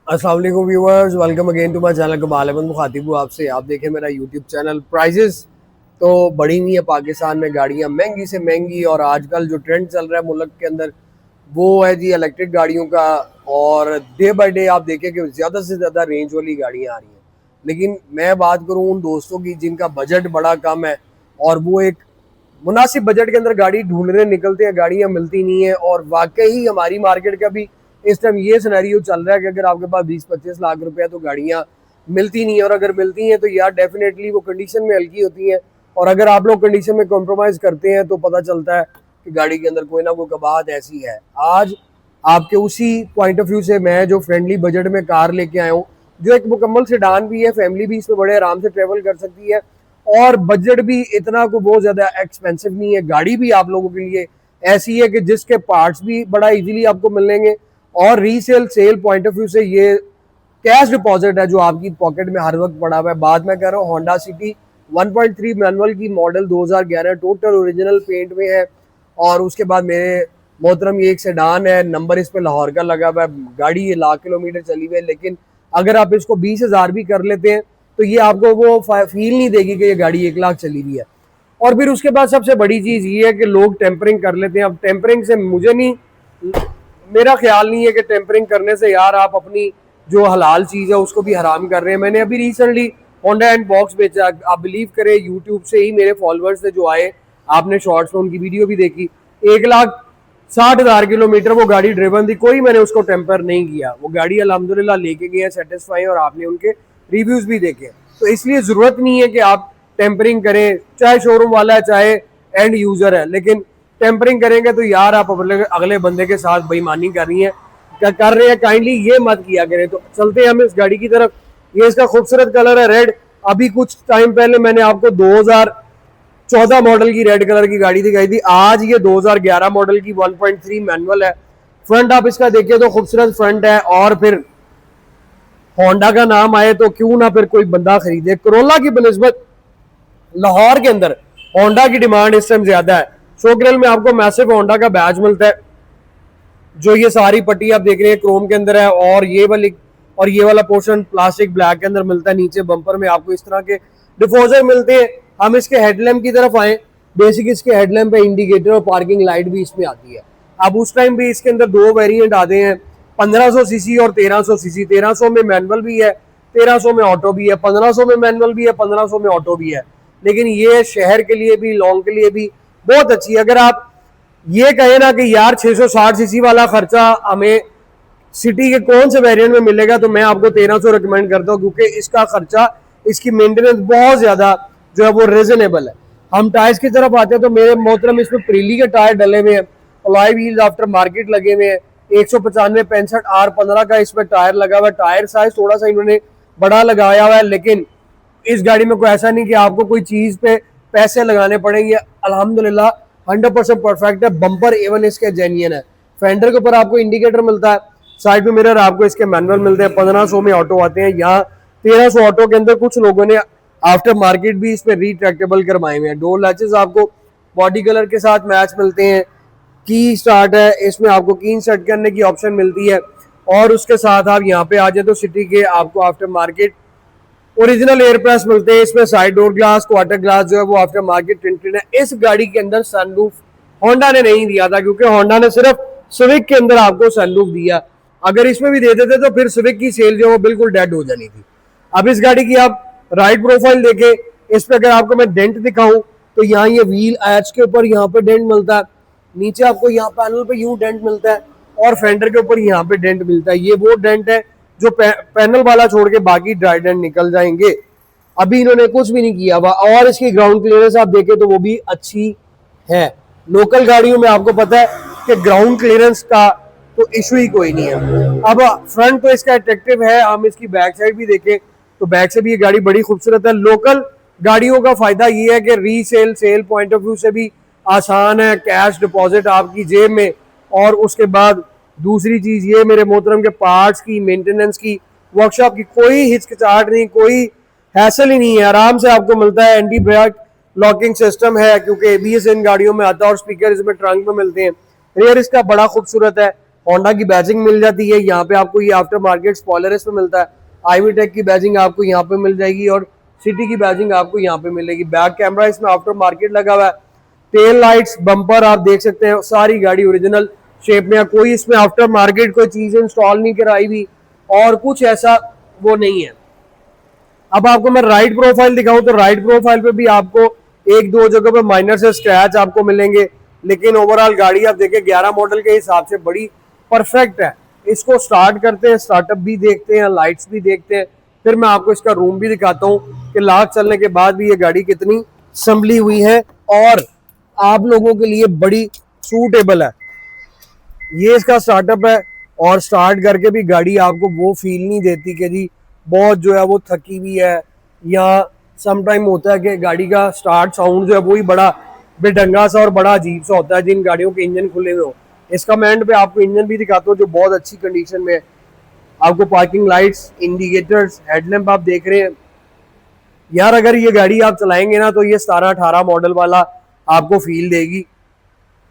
अस्सलाम वालेकुम viewers, welcome again to my channel Kamal Ahmad मुखातिब हूँ आपसे। आप देखें मेरा यूट्यूब चैनल। प्राइजेस तो बढ़ी हुई है पाकिस्तान में, गाड़ियाँ महंगी से महंगी, और आजकल जो ट्रेंड चल रहा है मुल्क के अंदर वो है जी इलेक्ट्रिक गाड़ियों का। और डे बाय डे आप देखें कि ज़्यादा से ज़्यादा रेंज वाली गाड़ियाँ आ रही हैं। लेकिन मैं बात करूँ उन दोस्तों की जिनका बजट बड़ा कम है और वो एक मुनासिब बजट के अंदर गाड़ी ढूंढने निकलते हैं, गाड़ियां मिलती नहीं है। और वाकई हमारी मार्केट का भी इस टाइम ये सिनेरियो चल रहा है कि अगर आपके पास 20-25 लाख रुपया तो गाड़ियां मिलती नहीं है, और अगर मिलती हैं तो यार डेफिनेटली वो कंडीशन में हल्की होती हैं। और अगर आप लोग कंडीशन में कॉम्प्रोमाइज़ करते हैं तो पता चलता है कि गाड़ी के अंदर कोई ना कोई कबाहत ऐसी है। आज आपके उसी पॉइंट ऑफ व्यू से मैं जो फ्रेंडली बजट में कार लेके आया हूँ, जो एक मुकम्मल सेडान भी है, फैमिली भी इसमें बड़े आराम से ट्रेवल कर सकती है, और बजट भी इतना को बहुत ज़्यादा एक्सपेंसिव नहीं है। गाड़ी भी आप लोगों के लिए ऐसी है कि जिसके पार्ट्स भी बड़ा इजीली आपको मिलेंगे, और resale cell point of view से ये कैश डिपॉजिट है जो आपकी पॉकेट में हर वक्त पड़ा हुआ है। बाद में कह रहा हूँ होंडा सिटी 1.3 मैनुअल की मॉडल 2011 टोटल ओरिजिनल पेंट में है। और उसके बाद मेरे मोहतरम ये एक सेडान है, नंबर इस पे लाहौर का लगा हुआ है, गाड़ी ये लाख किलोमीटर चली हुई है। लेकिन अगर आप इसको 20,000 भी कर लेते हैं तो ये आपको वो फील नहीं देगी कि ये गाड़ी 1 लाख चली हुई है। और फिर उसके बाद सबसे बड़ी चीज़ ये है कि लोग टेम्परिंग कर लेते हैं। अब टेम्परिंग से मुझे नहीं, मेरा ख्याल नहीं है कि टेम्परिंग करने से यार आप अपनी जो हलाल चीज़ है उसको भी हराम कर रहे हैं। मैंने अभी रिसेंटली होंडा एंड बॉक्स बेचा, आप बिलीव करें यूट्यूब से ही मेरे फॉलोअर्स थे जो आए, आपने शॉर्ट्स में उनकी वीडियो भी देखी। 1,60,000 किलोमीटर वो गाड़ी ड्रिवन थी, कोई मैंने उसको टेम्पर नहीं किया। वो गाड़ी अल्हम्दुलिल्लाह लेके गए हैं सेटिस्फाई, और आपने उनके रिव्यूज़ भी देखे। तो इसलिए ज़रूरत नहीं है कि आप टेम्परिंग करें, चाहे शोरूम वाला है चाहे एंड यूज़र है। लेकिन टेम्परिंग करेंगे तो यार आप अगले बंदे के साथ बेईमानी कर रही हैं, कर रहे हैं। काइंडली ये मत किया करें। तो चलते हैं हम इस गाड़ी की तरफ। ये इसका खूबसूरत कलर है रेड। अभी कुछ टाइम पहले मैंने आपको 2014 मॉडल की रेड कलर की गाड़ी दिखाई थी, आज ये 2011 मॉडल की 1.3 मैनुअल है। फ्रंट आप इसका देखिए तो खूबसूरत फ्रंट है, और फिर होंडा का नाम आए तो क्यों ना फिर कोई बंदा खरीदे। करोला की बनस्बत लाहौर के अंदर होंडा की डिमांड इस टाइम ज्यादा है। शो ग्रिल में आपको मैसिव होंडा का बैच मिलता है, जो ये सारी पट्टी आप देख रहे हैं क्रोम के अंदर है, और ये वाला पोर्शन प्लास्टिक ब्लैक के अंदर मिलता है। नीचे बम्पर में आपको इस तरह के डिफोजर मिलते हैं। हम इसके हेडलैम्प की तरफ आए। बेसिक इसके हेडलैम्प पे इंडिकेटर और पार्किंग लाइट भी इसमें आती है। अब उस टाइम भी इसके अंदर दो वेरिएंट आते हैं, 1500 सीसी और 1300 सीसी। 1300 में मैनुअल भी है, 1300 में ऑटो भी है। 1500 में मैनुअल भी है, 1500 में ऑटो भी है। लेकिन ये शहर के लिए भी, लॉन्ग के लिए भी बहुत अच्छी है। अगर आप ये कहे ना कि यार 660 सीसी वाला खर्चा हमें सिटी के कौन से वेरिएंट में मिलेगा, तो मैं आपको 1300 रिकमेंड करता हूँ, क्योंकि इसका खर्चा, इसकी मेंटेनेंस बहुत ज्यादा जो है वो रिजनेबल है। हम टायर्स की तरफ आते हैं तो मेरे मोहतरम इसमें प्रीली के टायर डले हुए हैं, अलॉय व्हील्स आफ्टर मार्केट लगे हुए हैं। 195/65R15 का इसमें टायर लगा हुआ है। टायर साइज थोड़ा सा इन्होंने बड़ा लगाया हुआ है, लेकिन इस गाड़ी में कोई ऐसा नहीं कि आपको कोई चीज पे पैसे लगाने पड़ेंगे। अल्हम्दुलिल्लाह 100% परफेक्ट है। बम्पर एवन इसके जेन्युइन है। फेंडर के ऊपर आपको इंडिकेटर मिलता है, साइड में मिरर आपको इसके मैनुअल मिलते हैं। 1500 में ऑटो आते हैं, यहाँ 1300 ऑटो के अंदर कुछ लोगों ने आफ्टर मार्केट भी इसमें रिट्रैक्टेबल करवाए हुए हैं। डोर लैचेस आपको बॉडी कलर के साथ मैच मिलते हैं। की स्टार्ट है, इसमें आपको की सेट करने की ऑप्शन मिलती है। और उसके साथ आप यहाँ पे आ जाए तो सिटी के आपको after market original air press मिलते हैं। इसमें side door glass, quarter glass जो है वो आफ्टर मार्केट टिंटेड है। इस गाड़ी के अंदर सनरूफ होंडा ने नहीं दिया था, क्योंकि होंडा ने सिर्फ सिविक के अंदर आपको सनरूफ दिया। अगर इसमें भी दे देते तो फिर सिविक की सेल जो है वो बिल्कुल डेड हो जानी थी। अब इस गाड़ी की आप राइट प्रोफाइल देखें, इस पर अगर आपको मैं डेंट दिखाऊं तो यहाँ ये व्हील एच के ऊपर यहाँ पे डेंट मिलता है, नीचे आपको यहाँ पैनल पे यूं डेंट मिलता है, और फेंडर के ऊपर यहाँ पे डेंट मिलता है। ये वो डेंट है जो पैनल वाला छोड़ के बाकी ड्राई डेंट निकल जाएंगे। अभी इन्होंने कुछ भी नहीं किया हुआ। और इसकी ग्राउंड क्लियरेंस आप देखें तो वो भी अच्छी है। लोकल गाड़ियों में आपको पता है कि ग्राउंड क्लियरेंस का तो इशू ही कोई नहीं है। अब फ्रंट तो इसका अट्रैक्टिव है, हम इसकी बैक साइड भी देखें तो बैक से भी ये गाड़ी बड़ी खूबसूरत है। लोकल गाड़ियों का फायदा ये है कि resale cell point of view से भी आसान है, कैश डिपॉजिट आपकी जेब में। और उसके बाद दूसरी चीज ये, मेरे मोहतरम के पार्ट्स की, मेंटेनेंस की, वर्कशॉप की कोई हिचकिचाहट नहीं, कोई हैसल ही नहीं है। आराम से आपको मिलता है। एंटी ब्रेक लॉकिंग सिस्टम है, क्योंकि एबीएस इन गाड़ियों में आता है, और स्पीकर इसमें ट्रंक में मिलते हैं। रेयर इसका बड़ा खूबसूरत है। होंडा की बैजिंग मिल जाती है। यहाँ पे आपको ये आफ्टर मार्केट स्पॉयलर इसमें मिलता है। आईवी टेक की बैजिंग आपको यहाँ पे मिल जाएगी और सिटी की बैजिंग आपको यहाँ पे मिलेगी। बैक कैमरा इसमें आफ्टर मार्केट लगा हुआ है। टेल लाइट्स, बम्पर आप देख सकते हैं, सारी गाड़ी ओरिजिनल शेप में है। कोई इसमें आफ्टर मार्केट कोई चीज इंस्टॉल नहीं कराई हुई और कुछ ऐसा वो नहीं है। अब आपको मैं राइट प्रोफाइल दिखाऊं तो राइट प्रोफाइल पे भी आपको एक दो जगह पे माइनर से स्क्रैच आपको मिलेंगे, लेकिन ओवरऑल गाड़ी आप देखिए 11 मॉडल के हिसाब से बड़ी परफेक्ट है। इसको स्टार्ट करते हैं, स्टार्टअप भी देखते हैं, लाइट्स भी देखते हैं, फिर मैं आपको इसका रूम भी दिखाता हूँ कि लाख चलने के बाद भी ये गाड़ी कितनी संभली हुई है और आप लोगों के लिए बड़ी सूटेबल है। ये इसका स्टार्टअप है और स्टार्ट करके भी गाड़ी आपको वो फील नहीं देती कि जी बहुत जो है वो थकी हुई है, या सम टाइम होता है कि गाड़ी का स्टार्ट साउंड जो है वो ही बड़ा बेढंगा सा और बड़ा अजीब सा होता है जिन गाड़ियों के इंजन खुले हुए हो। इसका मैं एंड पे आपको इंजन भी दिखाता हूँ जो बहुत अच्छी कंडीशन में है। आपको पार्किंग लाइट्स, इंडिकेटर्स, हेडलैम्प आप देख रहे हैं यार। अगर ये गाड़ी आप चलाएंगे ना तो ये 17-18 मॉडल वाला आपको फील देगी,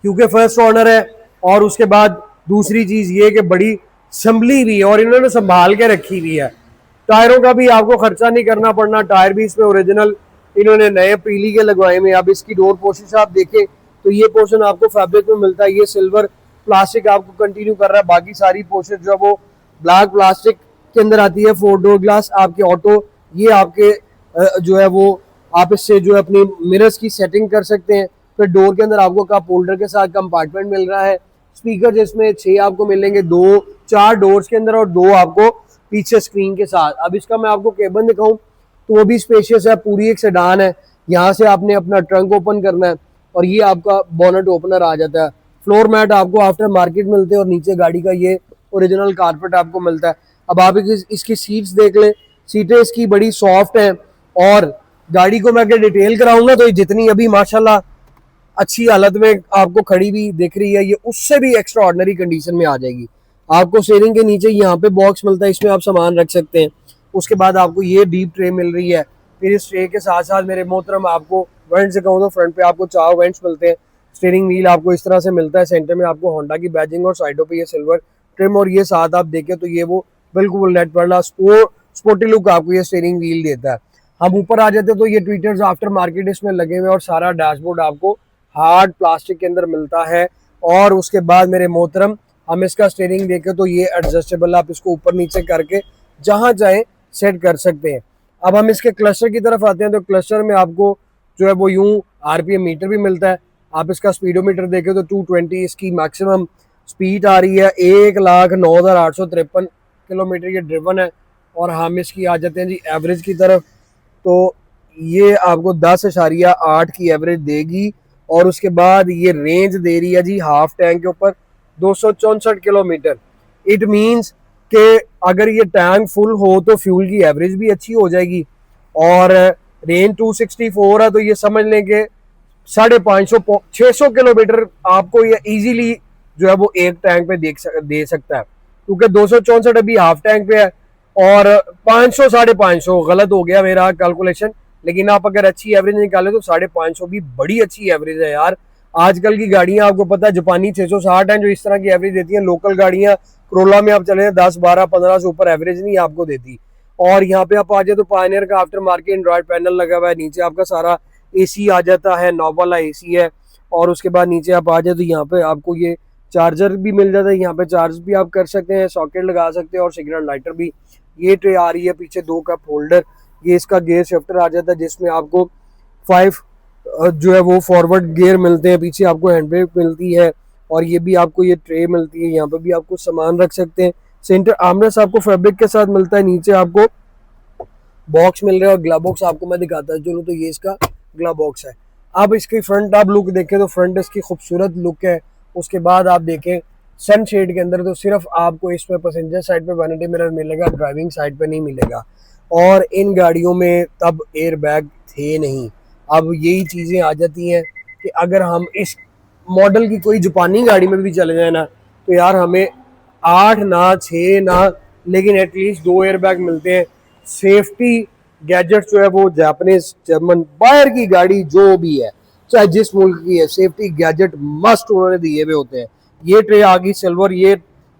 क्योंकि फर्स्ट ओनर है और उसके बाद दूसरी चीज ये कि बड़ी संभली भी है और इन्होंने संभाल के रखी हुई है। टायरों का भी आपको खर्चा नहीं करना पड़ना, टायर भी इसमें ओरिजिनल इन्होंने नए पीली के लगवाए हुए। अब इसकी डोर पोर्शन आप देखें तो ये पोर्शन आपको फैब्रिक में मिलता है, ये सिल्वर प्लास्टिक आपको कंटिन्यू कर रहा है। बाकी सारी पोर्शन जो है वो ब्लैक प्लास्टिक के अंदर आती है। 4 डोर ग्लास आपके ऑटो, ये आपके जो है वो आप इससे जो है अपनी मिरर्स की सेटिंग कर सकते हैं। फिर डोर के अंदर आपको कप होल्डर के साथ कंपार्टमेंट मिल रहा है। स्पीकर जिसमें 6 आपको मिलेंगे, 4 डोर्स के अंदर और 2 आपको पीछे स्क्रीन के साथ। अब इसका मैं आपको केबिन दिखाऊं तो वो भी स्पेशियस है, पूरी एक सेडान है। यहाँ से आपने अपना ट्रंक ओपन करना है और ये आपका बोनट ओपनर आ जाता है। फ्लोर मैट आपको आफ्टर मार्केट मिलते हैं और नीचे गाड़ी का ये ओरिजिनल कारपेट आपको मिलता है। अब आप इसकी सीट्स देख लें, सीटें इसकी बड़ी सॉफ्ट हैं और गाड़ी को मैं अगर डिटेल कराऊंगा तो जितनी अभी माशाल्लाह अच्छी हालत में आपको खड़ी भी दिख रही है, ये उससे भी एक्स्ट्रा ऑर्डिनरी कंडीशन में आ जाएगी। आपको स्टीयरिंग के नीचे यहाँ पे बॉक्स मिलता है, इसमें आप सामान रख सकते हैं। उसके बाद आपको ये डीप ट्रे मिल रही है। फिर इस ट्रे के साथ साथ मेरे मोहतरम आपको वेंट से कहूँ तो फ्रंट पे आपको 4 वेंट्स मिलते हैं। स्टीयरिंग व्हील आपको इस तरह से मिलता है, सेंटर में आपको होंडा की बैजिंग और साइडों पे ये सिल्वर ट्रिम, और ये साथ आप देखें तो ये वो बिल्कुल नेट वाला स्पोर्टी लुक आपको ये स्टीयरिंग व्हील देता है। हम ऊपर आ जाते तो ये ट्विटर्स आफ्टर मार्केट इसमें लगे हुए और सारा डैशबोर्ड आपको हार्ड प्लास्टिक के अंदर मिलता है। और उसके बाद मेरे मोहतरम हम इसका स्टीयरिंग देखें तो ये एडजस्टेबल, आप इसको ऊपर नीचे करके जहां चाहे सेट कर सकते हैं। अब हम इसके क्लस्टर की तरफ आते हैं तो क्लस्टर में आपको जो है वो यूं आरपीएम मीटर भी मिलता है। आप इसका स्पीडोमीटर देखें तो 220 इसकी मैक्सिमम स्पीड आ रही है। 1,09,853 किलोमीटर ये ड्रिवन है। और हम इसकी आ जाते हैं जी एवरेज की तरफ, तो ये आपको 10.8 की एवरेज देगी। और उसके बाद ये रेंज दे रही है जी हाफ टैंक के ऊपर 264 किलोमीटर। इट मीन्स कि अगर ये टैंक फुल हो तो फ्यूल की एवरेज भी अच्छी हो जाएगी। और रेंज 264 है तो ये समझ लें कि 550-600 किलोमीटर आपको ये इजीली जो है वो एक टैंक पे दे सकता है, क्योंकि 264 अभी हाफ टैंक पे है और 500 550 गलत हो गया मेरा कैलकुलेशन, लेकिन आप अगर अच्छी एवरेज निकाले तो 550 भी बड़ी अच्छी एवरेज है यार। आजकल की गाड़ियां आपको पता है जापानी 660 हैं जो इस तरह की एवरेज देती हैं। लोकल गाड़ियां क्रोला में आप चले 10, 12, 15 से ऊपर एवरेज नहीं आपको देती। और यहाँ पे आप आ जाए तो पायनियर का आफ्टर मार्केट एंड्रॉइड पैनल लगा हुआ है। नीचे आपका सारा एसी आ जाता है, नॉब वाला एसी है। और उसके बाद नीचे आप आ जाए तो यहाँ पे आपको ये चार्जर भी मिल जाता है, यहाँ पे चार्ज भी आप कर सकते हैं, सॉकेट लगा सकते हैं और सिग्नल लाइटर भी। ये ट्रे आ रही है पीछे 2 कप होल्डर। ये इसका गियर शिफ्टर आ जाता है जिसमें आपको 5 जो है वो फॉरवर्ड गियर मिलते हैं, पीछे आपको हैंड ब्रेक मिलती है और ये भी आपको ये ट्रे मिलती है। यहाँ पे भी आपको सामान रख सकते हैं। सेंटर आर्मरेस्ट आपको फैब्रिक के साथ मिलता है। नीचे आपको बॉक्स मिल रहा है और ग्लव बॉक्स आपको मैं दिखाता चलूँ तो ये इसका ग्लव बॉक्स है। अब इसकी फ्रंट आप लुक देखें तो फ्रंट इसकी खूबसूरत लुक है। उसके बाद आप देखें सन शेड के अंदर तो सिर्फ आपको इसमें पैसेंजर साइड पे वैनिटी मिरर मिलेगा, ड्राइविंग साइड पे नहीं मिलेगा। और इन गाड़ियों में तब एयर बैग थे नहीं। अब यही चीज़ें आ जाती हैं कि अगर हम इस मॉडल की कोई जापानी गाड़ी में भी चले जाए ना तो यार हमें 8 ना 6 ना लेकिन एटलीस्ट 2 एयर बैग मिलते हैं। सेफ्टी गैजेट जो है वो जापानीज, जर्मन, बाहर की गाड़ी जो भी है चाहे जिस मुल्क की है, सेफ्टी गैजेट मस्ट उन्होंने दिए हुए होते हैं। ये ट्रे आ गई सिल्वर, ये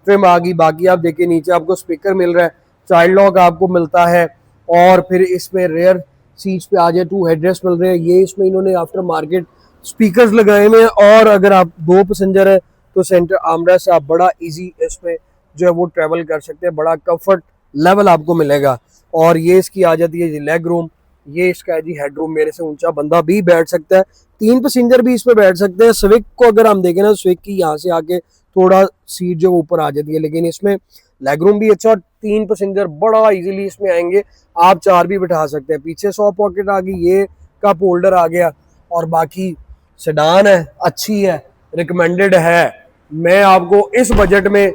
ट्रिम आ गई। बाकी आप देखिए नीचे आपको स्पीकर मिल रहा है, चाइल्ड लॉक आपको मिलता है, और फिर इसमें रेयर सीट्स पे आ जाए 2 हेडरेस्ट मिल रहे हैं। ये इसमें इन्होंने आफ्टर मार्केट स्पीकर्स लगाए हुए हैं, और अगर आप 2 पैसेंजर है तो सेंटर आर्मरेस्ट से आप बड़ा इजी इसमें जो है वो ट्रेवल कर सकते हैं, बड़ा कंफर्ट लेवल आपको मिलेगा। और ये इसकी आ जाती है लेग रूम, ये इसका है जी हेड रूम, मेरे से ऊंचा बंदा भी बैठ सकता है, 3 पैसेंजर भी इसमें बैठ सकते हैं। स्विक को अगर हम देखें ना, स्विक की यहाँ से आके थोड़ा सीट जो ऊपर आ जाती है, लेकिन इसमें लेग रूम भी अच्छा, और 3 पैसेंजर बड़ा इजीली इसमें आएंगे, आप 4 भी बैठा सकते हैं। पीछे 100 पॉकेट आ गई, ये कप होल्डर आ गया, और बाकी सेडान है, अच्छी है, रिकमेंडेड है। मैं आपको इस बजट में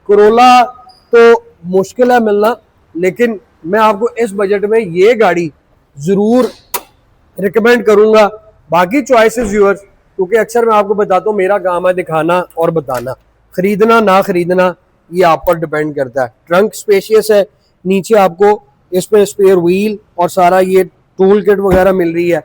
कोरोला तो मुश्किल है मिलना, लेकिन मैं आपको इस बजट में ये गाड़ी जरूर रिकमेंड करूंगा। बाकी चॉइसेस व्यूअर्स, क्योंकि अक्सर मैं आपको बताता हूँ मेरा काम है दिखाना और बताना, खरीदना ना खरीदना ये आप पर डिपेंड करता है। ट्रंक स्पेशियस है, नीचे आपको इसमें स्पेयर व्हील और सारा ये टूल किट वगैरह मिल रही है।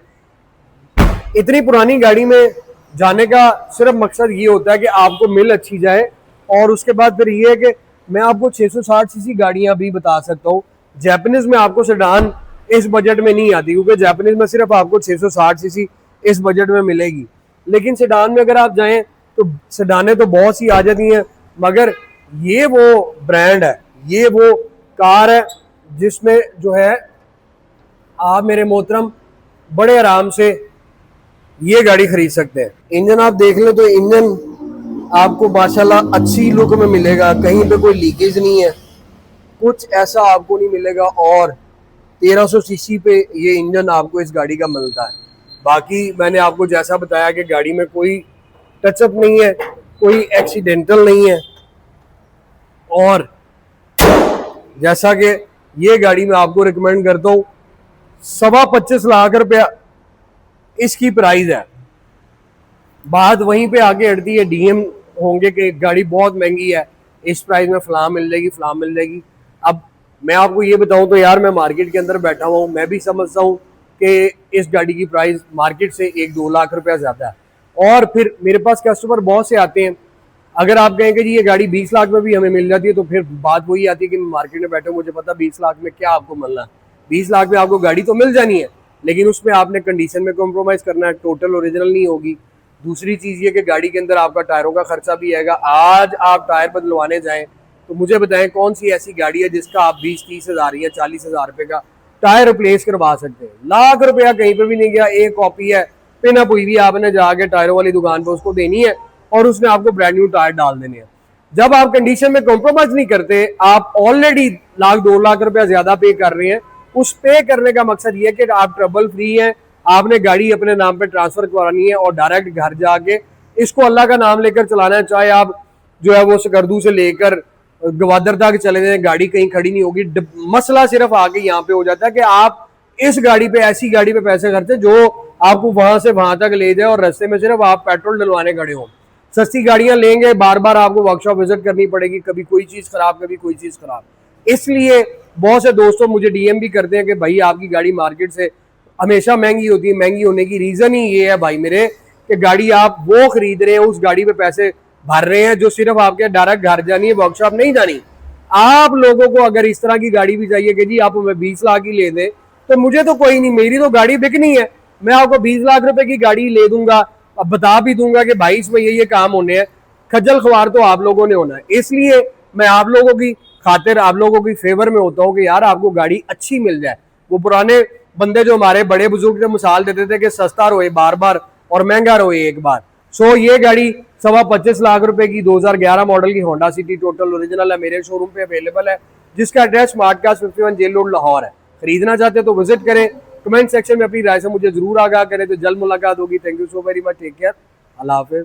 इतनी पुरानी गाड़ी में जाने का सिर्फ मकसद ये होता है कि आपको मिल अच्छी जाए, और उसके बाद फिर ये है कि मैं आपको 660 सीसी गाड़ियां भी बता सकता हूँ। जैपनीज में आपको सेडान इस बजट में नहीं आती, क्योंकि जैपनीज में सिर्फ आपको 660 सीसी इस बजट में मिलेगी। लेकिन सेडान में अगर आप जाएं तो सेडानें तो बहुत सी आ जाती हैं, मगर ये वो ब्रांड है, ये वो कार है जिसमें जो है आप मेरे मोहतरम बड़े आराम से ये गाड़ी खरीद सकते हैं। इंजन आप देख लें तो इंजन आपको माशाल्लाह अच्छी लुक में मिलेगा, कहीं पे कोई लीकेज नहीं है, कुछ ऐसा आपको नहीं मिलेगा। और 1300 सीसी पे ये इंजन आपको इस गाड़ी का मिलता है। बाकी मैंने आपको जैसा बताया कि गाड़ी में कोई टचअप नहीं है, कोई एक्सीडेंटल नहीं है, और जैसा कि ये गाड़ी मैं आपको रिकमेंड करता हूँ, 25.25 लाख रुपया इसकी प्राइस है। बात वहीं पे आगे हटती है, डीएम होंगे कि गाड़ी बहुत महंगी है, इस प्राइस में फलां मिल जाएगी, फलां मिल जाएगी। अब मैं आपको ये बताऊं तो यार, मैं मार्केट के अंदर बैठा हुआ हूँ, मैं भी समझता हूँ कि इस गाड़ी की प्राइस मार्केट से 1-2 लाख रुपया ज्यादा है। और फिर मेरे पास कस्टमर बहुत से आते हैं, अगर आप कहें कि जी ये गाड़ी 20 लाख में भी हमें मिल जाती है, तो फिर बात वही आती है कि मैं मार्केट में बैठा हूँ, मुझे पता 20 लाख में क्या आपको मिलना है। 20 लाख में आपको गाड़ी तो मिल जानी है, लेकिन उसमें आपने कंडीशन में कॉम्प्रोमाइज करना है, टोटल ओरिजिनल नहीं होगी। दूसरी चीज ये कि गाड़ी के अंदर आपका टायरों का खर्चा भी आएगा। आज आप टायर बदलवाने जाएं तो मुझे बताएं कौन सी ऐसी गाड़ी है जिसका आप 20-30 हज़ार या 40 हज़ार रुपए का टायर रिप्लेस करवा सकते हैं। लाख रुपया कहीं पे भी नहीं गया, एक कॉपी है, पिन अप हुई भी, आपने जाके टायरों वाली दुकान पे उसको देनी है और उसने आपको ब्रांड न्यू टायर डाल देने हैं। जब आप कंडीशन में कॉम्प्रोमाइज नहीं करते, आप ऑलरेडी 1-2 लाख रुपया ज्यादा पे कर रहे हैं। उस पे करने का मकसद ये कि आप ट्रबल फ्री हैं, आपने गाड़ी अपने नाम पे ट्रांसफर करवानी है और डायरेक्ट घर जाके इसको अल्लाह का नाम लेकर चलाना है। चाहे आप जो है वो सकरदू से लेकर गवादर तक चले जाए, गाड़ी कहीं खड़ी नहीं होगी। मसला सिर्फ आके यहाँ पे हो जाता है कि आप इस गाड़ी पे, ऐसी गाड़ी पे पैसे खर्चे जो आपको वहां से वहां तक ले जाए और रास्ते में सिर्फ आप पेट्रोल डलवाने खड़े हो। सस्ती गाड़ियां लेंगे, बार बार आपको वर्कशॉप विजिट करनी पड़ेगी, कभी कोई चीज खराब, कभी कोई चीज खराब। इसलिए बहुत से दोस्तों मुझे डीएम भी करते हैं कि भाई आपकी गाड़ी मार्केट से हमेशा महंगी होती है। महंगी होने की रीजन ही ये है भाई मेरे कि गाड़ी आप वो खरीद रहे हैं, उस गाड़ी पे पैसे भर रहे हैं जो सिर्फ आपके डायरेक्ट घर जानी है, वर्कशॉप नहीं जानी। आप लोगों को अगर इस तरह की गाड़ी भी चाहिए कि जी आप हमें 20 लाख की ले दें, तो मुझे तो कोई नहीं, मेरी तो गाड़ी बिकनी है, मैं आपको 20 लाख रुपए की गाड़ी ले दूंगा, अब बता भी दूंगा कि भाई इसमें ये काम होने हैं। खज्जल ख्वार तो आप लोगों ने होना है। इसलिए मैं आप लोगों की खातिर, आप लोगों की फेवर में होता हूँ कि यार आपको गाड़ी अच्छी मिल जाए। वो पुराने बंदे जो हमारे बड़े बुजुर्ग थे मिसाल देते थे कि सस्ता रोए बार बार और महंगा रोए एक बार। सो ये गाड़ी 25.25 लाख रुपए की 2011 मॉडल की होंडा सिटी टोटल ओरिजिनल है, मेरे शोरूम पे अवेलेबल है, जिसका address smart cast 51 jail road Lahore है। खरीदना चाहते तो विजिट करें, कमेंट सेक्शन में अपनी राय से मुझे जरूर आगाह करें। तो जल्द मुलाकात होगी। Thank you so very much, take care, अल्लाह हाफिज।